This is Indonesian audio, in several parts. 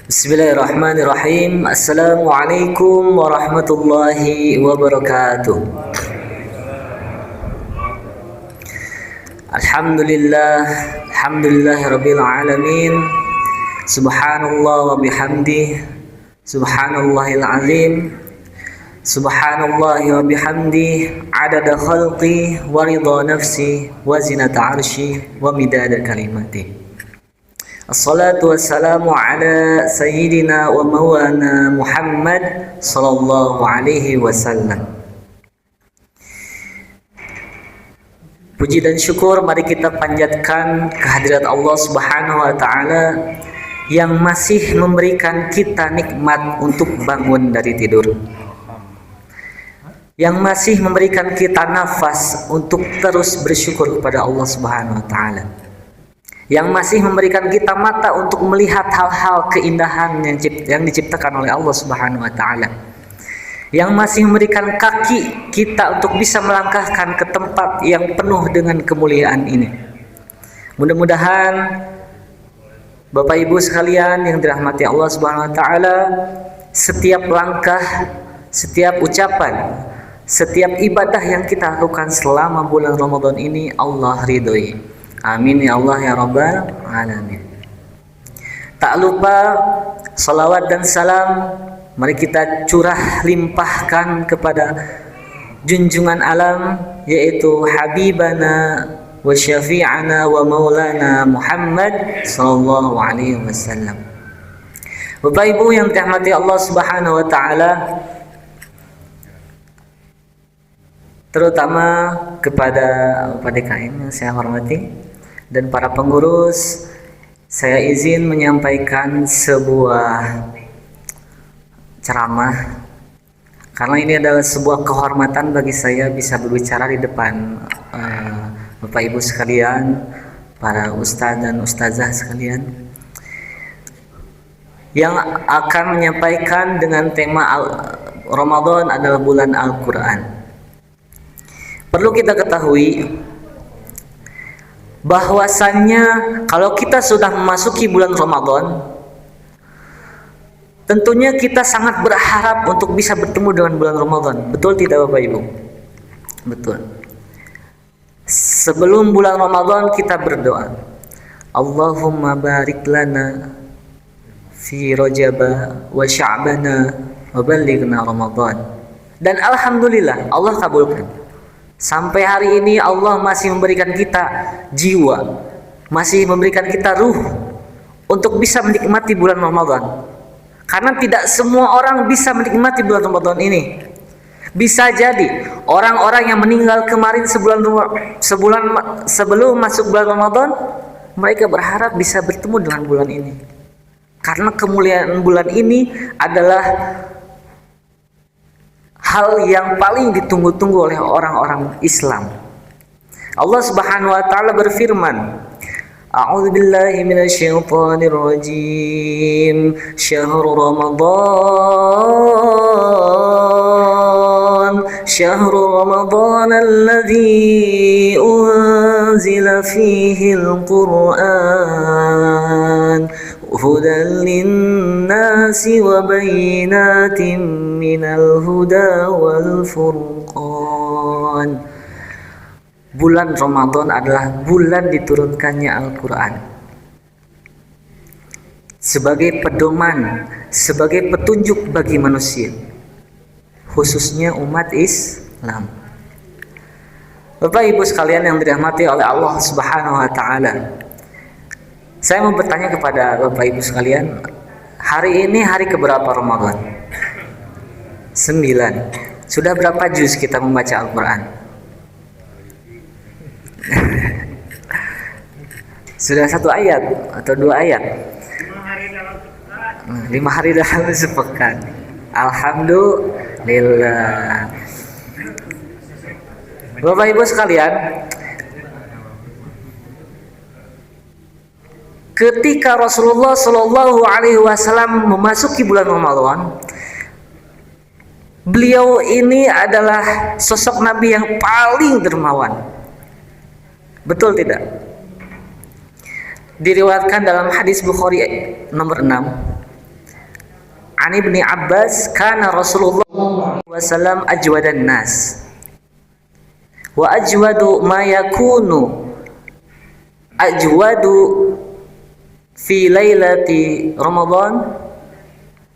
Bismillahirrahmanirrahim. Assalamualaikum warahmatullahi wabarakatuh. Alhamdulillahirabbil alamin. Subhanallah wa bihamdihi. Subhanallahil azim. Subhanallahi wa bihamdihi adada khalqi wa ridha nafsi wa zinata arshi wa midada kalimati. Assalatu wassalamu ala sayyidina wa maulana Muhammad sallallahu alaihi wasallam. Puji dan syukur mari kita panjatkan kehadirat Allah Subhanahu wa taala yang masih memberikan kita nikmat untuk bangun dari tidur, yang masih memberikan kita nafas untuk terus bersyukur kepada Allah Subhanahu wa taala, yang masih memberikan kita mata untuk melihat hal-hal keindahan yang diciptakan oleh Allah Subhanahu wa taala, yang masih memberikan kaki kita untuk bisa melangkahkan ke tempat yang penuh dengan kemuliaan ini. Mudah-mudahan Bapak Ibu sekalian yang dirahmati Allah Subhanahu wa taala, setiap langkah, setiap ucapan, setiap ibadah yang kita lakukan selama bulan Ramadan ini Allah ridhoi. Amin ya Allah ya Rabbal alamin. Tak lupa salawat dan salam mari kita curah limpahkan kepada junjungan alam, yaitu Habibana wa syafi'ana wa maulana Muhammad sallallahu alaihi wasallam. Bapak Ibu yang dirahmati Allah Subhanahu wa taala, terutama kepada PDKM yang saya hormati dan para pengurus, saya izin menyampaikan sebuah ceramah karena ini adalah sebuah kehormatan bagi saya bisa berbicara di depan Bapak Ibu sekalian, para ustaz dan ustazah sekalian, yang akan menyampaikan dengan tema Ramadan adalah bulan Al-Quran. Perlu kita ketahui bahwasannya kalau kita sudah memasuki bulan Ramadan, tentunya kita sangat berharap untuk bisa bertemu dengan bulan Ramadan. Betul tidak Bapak Ibu? Betul. Sebelum bulan Ramadan kita berdoa, Allahumma barik lana fi Rajaba wa Sya'bana wa ballighna Ramadan. Dan alhamdulillah Allah kabulkan. Sampai hari ini Allah masih memberikan kita jiwa, masih memberikan kita ruh untuk bisa menikmati bulan Ramadan. Karena tidak semua orang bisa menikmati bulan Ramadan ini. Bisa jadi orang-orang yang meninggal kemarin sebulan sebelum masuk bulan Ramadan, mereka berharap bisa bertemu dengan bulan ini. Karena kemuliaan bulan ini adalah hal yang paling ditunggu-tunggu oleh orang-orang Islam. Allah Subhanahu wa taala berfirman, A'udzu billahi minasyaitonir rajim. Syahrul Ramadan alladzi unzila fihi al-Qur'an hudan lin-nasi wa bayyinatin minal huda wal furqan. Bulan Ramadan adalah bulan diturunkannya Al-Quran sebagai pedoman, sebagai petunjuk bagi manusia, khususnya umat Islam. Bapak Ibu sekalian yang dirahmati oleh Allah Subhanahu wa taala, saya mau bertanya kepada Bapak Ibu sekalian, hari ini hari keberapa Ramadan? 9. Sudah berapa juz kita membaca Al-Quran? Sudah 1 ayat atau 2 ayat? 5 hari dalam sepekan. Alhamdulillah. Bapak Ibu sekalian, ketika Rasulullah Shallallahu Alaihi Wasallam memasuki bulan Ramadan, beliau ini adalah sosok Nabi yang paling dermawan. Betul tidak? Diriwayatkan dalam hadis Bukhari nomor 6. An Ibni Abbas, kana Rasulullah wasallam ajwadan nas. Wa ajwadu ma yakunu ajwadu fi lailati Ramadan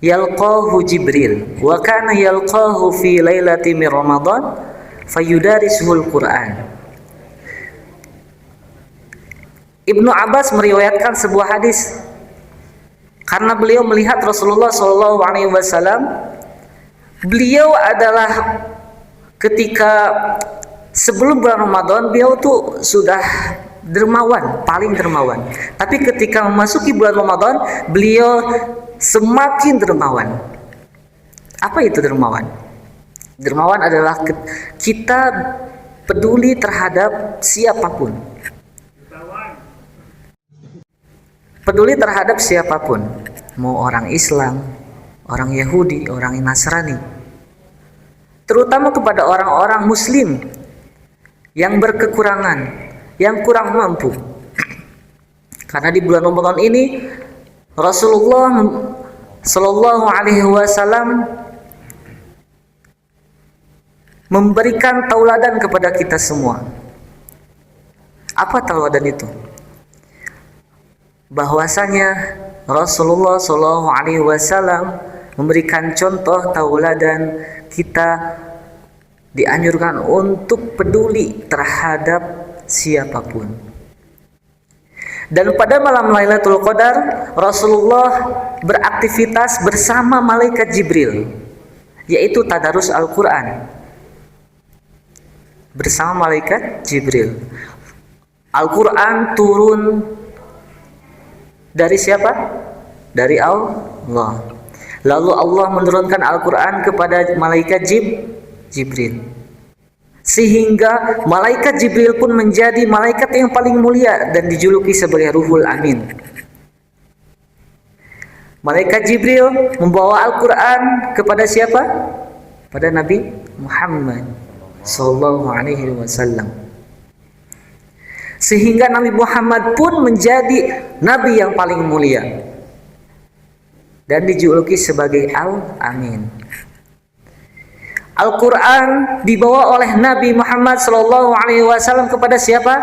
yalqahu Jibril wa kana yalqahu fi lailati min Ramadan fayudarisuhul Quran. Ibnu Abbas meriwayatkan sebuah hadis karena beliau melihat Rasulullah SAW. Beliau adalah ketika sebelum bulan Ramadan beliau tuh sudah dermawan, paling dermawan. Tapi ketika memasuki bulan Ramadan beliau semakin dermawan. Apa itu dermawan? Dermawan adalah kita peduli terhadap siapapun. Peduli terhadap siapapun, mau orang Islam, orang Yahudi, orang Nasrani, terutama kepada orang-orang Muslim yang berkekurangan, yang kurang mampu. Karena di bulan Ramadan ini Rasulullah Shallallahu Alaihi Wasallam memberikan tauladan kepada kita semua. Apa tauladan itu? Bahwasanya Rasulullah Shallallahu Alaihi Wasallam memberikan contoh tauladan, kita dianjurkan untuk peduli terhadap siapapun. Dan pada malam Lailatul Qadar Rasulullah beraktivitas bersama malaikat Jibril, yaitu tadarus Al-Quran bersama malaikat Jibril. Al-Quran turun dari siapa? Dari Allah. Lalu Allah menurunkan Al-Quran kepada malaikat Jibril. Sehingga malaikat Jibril pun menjadi malaikat yang paling mulia dan dijuluki sebagai Ruhul Amin. Malaikat Jibril membawa Al-Quran kepada siapa? Pada Nabi Muhammad Sallallahu Alaihi Wasallam. Sehingga Nabi Muhammad pun menjadi Nabi yang paling mulia dan dijuluki sebagai Al-Amin. Al-Quran dibawa oleh Nabi Muhammad SAW kepada siapa?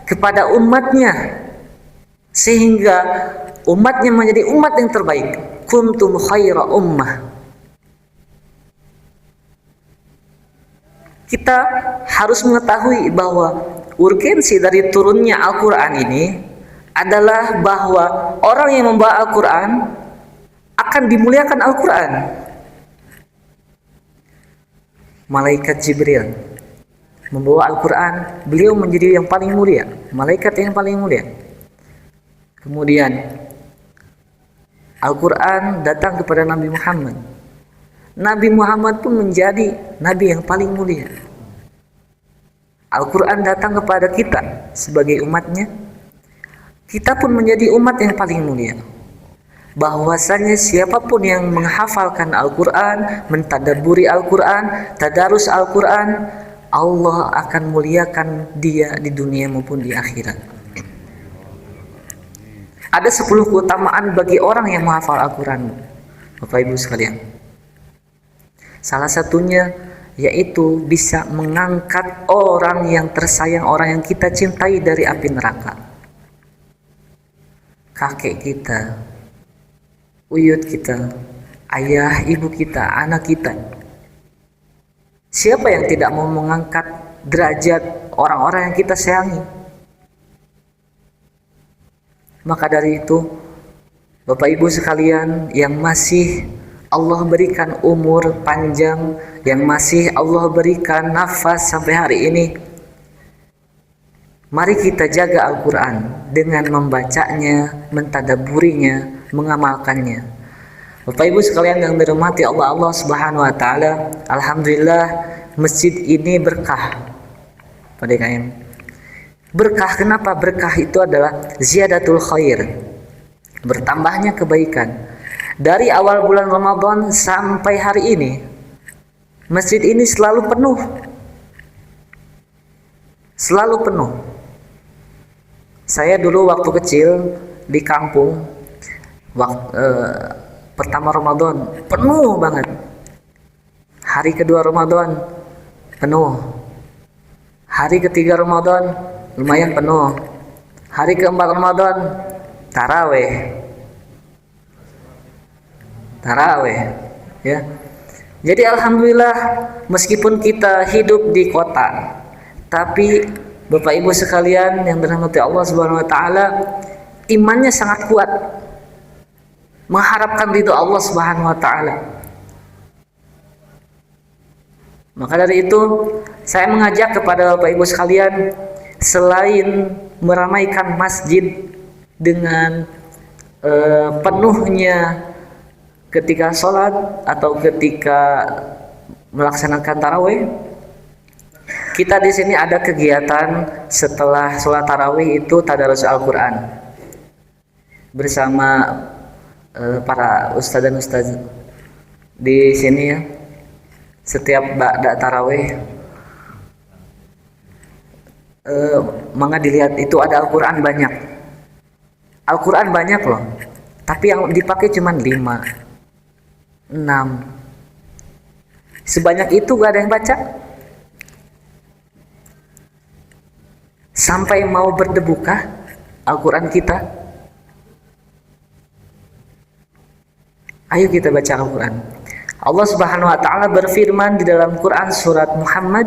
Kepada umatnya, sehingga umatnya menjadi umat yang terbaik. Kuntum khaira ummah. Kita harus mengetahui bahwa urgensi dari turunnya Al-Quran ini adalah bahwa orang yang membawa Al-Quran akan dimuliakan Al-Quran. Malaikat Jibril membawa Al-Quran, beliau menjadi yang paling mulia, malaikat yang paling mulia. Kemudian Al-Quran datang kepada Nabi Muhammad. Nabi Muhammad pun menjadi Nabi yang paling mulia. Al-Quran datang kepada kita sebagai umatnya, kita pun menjadi umat yang paling mulia. Bahwasanya siapapun yang menghafalkan Al-Quran, mentadabburi Al-Quran, tadarus Al-Quran, Allah akan muliakan dia di dunia maupun di akhirat. Ada 10 keutamaan bagi orang yang menghafal Al-Quran, Bapak Ibu sekalian. Salah satunya yaitu bisa mengangkat orang yang tersayang, orang yang kita cintai dari api neraka. Kakek kita, uyut kita, ayah, ibu kita, anak kita. Siapa yang tidak mau mengangkat derajat orang-orang yang kita sayangi? Maka dari itu, Bapak Ibu sekalian yang masih Allah berikan umur panjang, yang masih Allah berikan nafas sampai hari ini, mari kita jaga Al-Quran dengan membacanya, mentadabburinya, mengamalkannya. Bapak Ibu sekalian yang dirahmati Allah Subhanahu wa taala, alhamdulillah masjid ini berkah. Pada kalian berkah, kenapa? Berkah itu adalah ziyadatul khair, bertambahnya kebaikan. Dari awal bulan Ramadan sampai hari ini, masjid ini selalu penuh. Selalu penuh. Saya dulu waktu kecil di kampung, pertama Ramadan penuh banget. Hari kedua Ramadan penuh. Hari ketiga Ramadan lumayan penuh. Hari keempat Ramadan taraweh. Ya. Jadi alhamdulillah, meskipun kita hidup di kota, tapi Bapak Ibu sekalian yang dirahmati Allah Subhanahu wa taala, imannya sangat kuat. Mengharapkan ridho Allah Subhanahu wa taala. Maka dari itu, saya mengajak kepada Bapak Ibu sekalian, selain meramaikan masjid dengan penuhnya ketika sholat atau ketika melaksanakan tarawih, kita di sini ada kegiatan setelah sholat tarawih itu tadarus Al-Quran bersama para ustadz dan ustadz di sini ya. Setiap ba'da tarawih, maka dilihat itu ada Al-Quran banyak. Al-Quran banyak loh, tapi yang dipakai cuma 5, 6. Sebanyak itu gak ada yang baca. Sampai mau berdebukah Al-Quran kita? Ayo kita baca Al-Quran. Allah Subhanahu wa taala berfirman di dalam Quran surat Muhammad,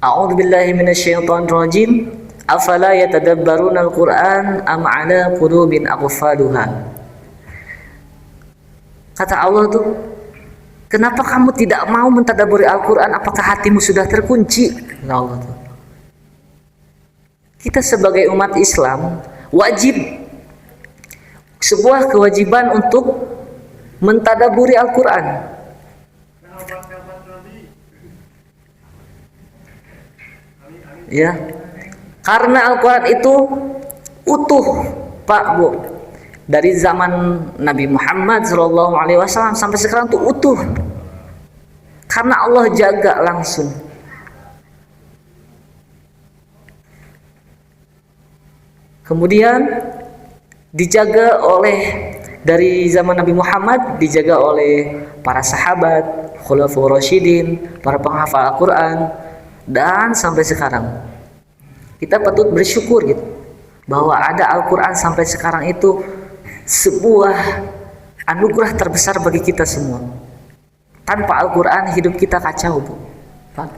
A'udzu billahi minasyaitonir rajim. Afala yatadabbaruna al-Qur'an am 'ala qulubin aqfaluha. Kata Allah tuh, kenapa kamu tidak mau mentadabburi Al-Qur'an? Apakah hatimu sudah terkunci? Kata Allah tuh. Kita sebagai umat Islam wajib, sebuah kewajiban untuk mentadaburi Al-Quran. Ya, karena Al-Quran itu utuh, Pak Bu, dari zaman Nabi Muhammad SAW sampai sekarang tuh utuh, karena Allah jaga langsung. Kemudian dijaga oleh, dari zaman Nabi Muhammad dijaga oleh para sahabat, khulafaur rasyidin, para penghafal Al-Quran, dan sampai sekarang. Kita patut bersyukur gitu, bahwa ada Al-Quran sampai sekarang itu sebuah anugerah terbesar bagi kita semua. Tanpa Al-Quran hidup kita kacau, Bu. Pak,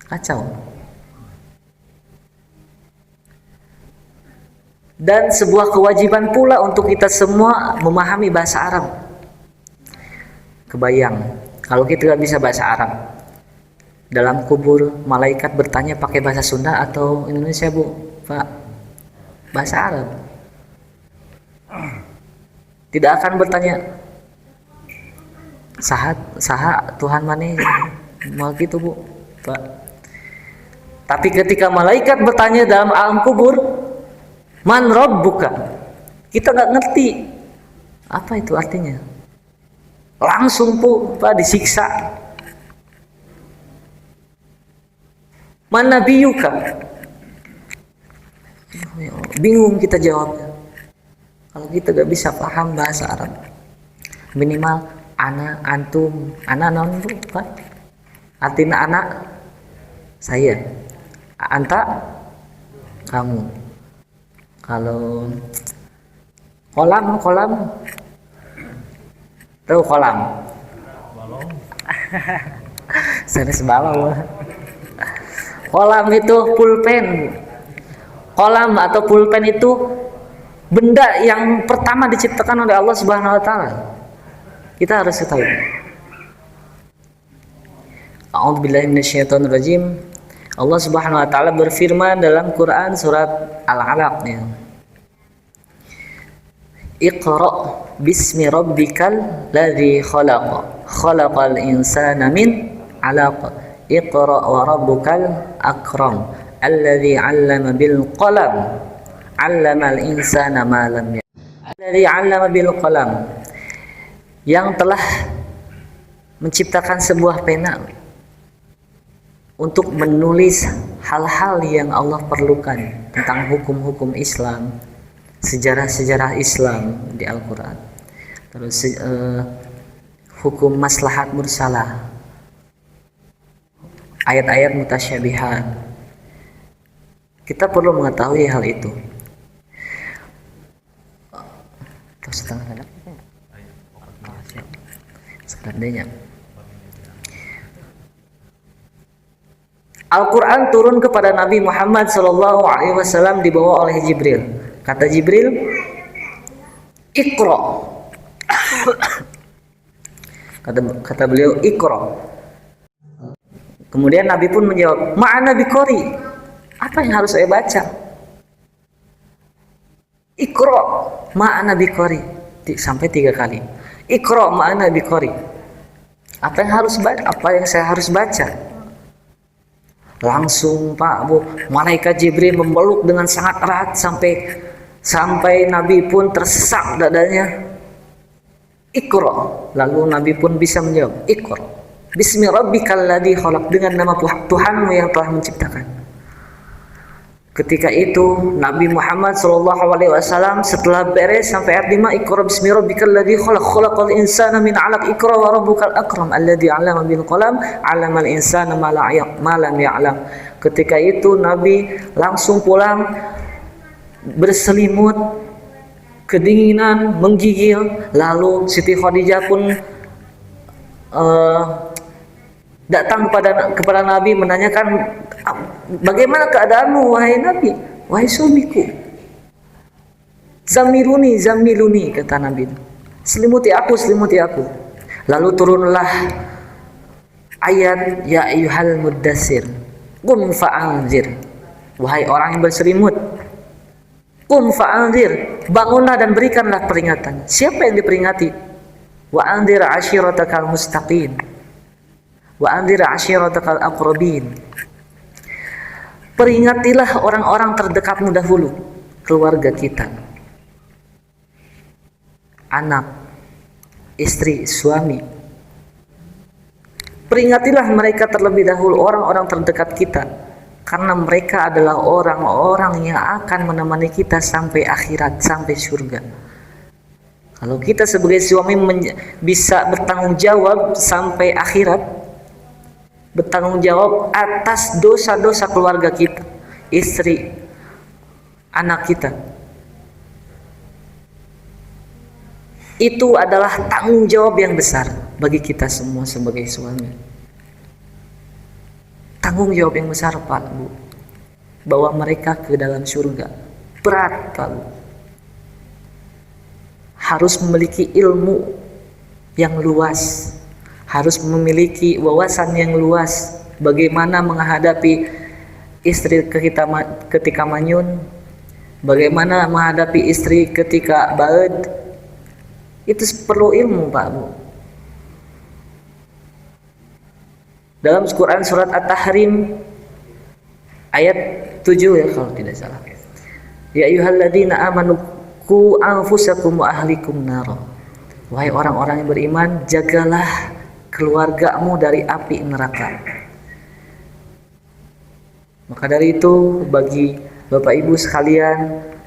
kacau. Dan sebuah kewajiban pula untuk kita semua memahami bahasa Arab. Kebayang kalau kita nggak bisa bahasa Arab, dalam kubur malaikat bertanya pakai bahasa Sunda atau Indonesia, Bu? Pak, bahasa Arab. Tidak akan bertanya saha Tuhan mana, mau gitu, Bu, Pak. Tapi ketika malaikat bertanya dalam alam kubur, man rabbuka, kita nggak ngerti apa itu artinya. Langsung Pak disiksa. Man nabiyuka, bingung kita jawabnya. Kalau kita nggak bisa paham bahasa Arab, minimal ana, antum, ana non, Pak, artinya anak saya, anta kamu. Kalau kolam tahu kolam? Saya sebalau. Kolam itu pulpen. Kolam atau pulpen itu benda yang pertama diciptakan oleh Allah Subhanahu wa taala. Kita harus ketahui. A'udzubillahi minasyaitonir rajim. Allah Subhanahu wa taala berfirman dalam Quran surat Al-Alaq ya. Iqra bismi rabbikal ladzi khalaq. Khalaqal insana min 'alaq. Iqra wa rabbukal akram. Alladzi 'allama bil qalam. 'Allamal insana ma lam ya'lam. Alladzi 'allama bil qalam. Yang telah menciptakan sebuah pena untuk menulis hal-hal yang Allah perlukan tentang hukum-hukum Islam, sejarah-sejarah Islam di Al-Quran. Terus hukum maslahat mursalah, ayat-ayat mutasyabihat. Kita perlu mengetahui hal itu. Sebenarnya Al-Quran turun kepada Nabi Muhammad SAW dibawa oleh Jibril. Kata Jibril, Iqra. Kata beliau, Iqra. Kemudian Nabi pun menjawab, Ma'ana biqari. Apa yang harus saya baca? Iqra ma'ana biqari. Sampai 3 kali. Iqra ma'ana biqari. Apa yang saya harus baca? Langsung Pak Bu, malaikat Jibril memeluk dengan sangat erat sampai Nabi pun tersesak dadanya. Iqra. Lalu Nabi pun bisa menjawab, Iqra. Bismi rabbikal ladzi khalaq, dengan nama Tuhanmu yang telah menciptakan. Ketika itu Nabi Muhammad SAW setelah beres sampai ayat 5, Iqra bismi rabbikal ladzi khalaq, khalaqal insana min 'alaq, Iqra wa rabbukal akram alladzi 'allama bil qalam 'allamal insana ma lam ya'lam. Ketika itu Nabi langsung pulang berselimut, kedinginan menggigil. Lalu Siti Khadijah pun datang kepada Nabi menanyakan, bagaimana keadaanmu wahai Nabi, wahai suamiku? Zamiluni, kata Nabi, selimuti aku. Lalu turunlah ayat, ya ayyuhal muddatsir qum fa'anzir, wahai orang yang berselimut, qum fa'anzir, bangunlah dan berikanlah peringatan. Siapa yang diperingati? Wa anzir ashiratakal mustaqim, wa anzir ashiratakal aqrabin. Peringatilah orang-orang terdekatmu dahulu, keluarga kita, anak, istri, suami. Peringatilah mereka terlebih dahulu, orang-orang terdekat kita, karena mereka adalah orang-orang yang akan menemani kita sampai akhirat, sampai surga. Kalau kita sebagai suami bisa bertanggung jawab sampai akhirat, bertanggung jawab atas dosa-dosa keluarga kita, istri, anak kita, itu adalah tanggung jawab yang besar bagi kita semua sebagai suami. Tanggung jawab yang besar Pak Bu, bawa mereka ke dalam surga. Berat Pak Bu. Harus memiliki ilmu yang luas, harus memiliki wawasan yang luas bagaimana menghadapi istri ketika manyun, bagaimana menghadapi istri ketika baed. Itu perlu ilmu Pak Bu. Dalam Quran surat At-Tahrim ayat 7 ya kalau tidak salah, ya ayyuhalladzina amanu qu anfusakum wa ahlikum nar, wahai orang-orang yang beriman, jagalah keluargamu dari api neraka. Maka dari itu, bagi Bapak Ibu sekalian,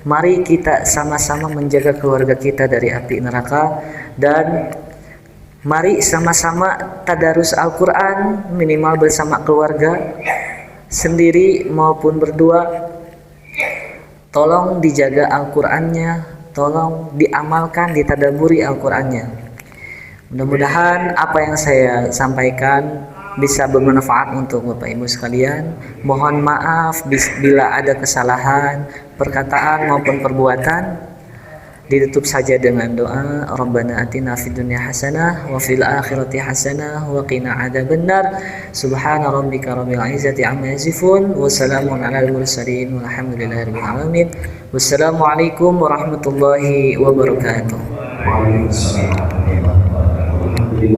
mari kita sama-sama menjaga keluarga kita dari api neraka, dan mari sama-sama tadarus Al-Quran minimal bersama keluarga, sendiri maupun berdua. Tolong dijaga Al-Qurannya, tolong diamalkan, ditadaburi Al-Qurannya. Mudah-mudahan apa yang saya sampaikan bisa bermanfaat untuk Bapak Ibu sekalian. Mohon maaf bila ada kesalahan, perkataan maupun perbuatan. Ditutup saja dengan doa, Rabbana atina fid dunya hasanah wa fil akhirati hasanah wa qina adzabannar. Subhana rabbika rabbil izzati amma yasifun wa salamun alal mursalin walhamdulillahirabbil alamin. Wassalamualaikum warahmatullahi wabarakatuh.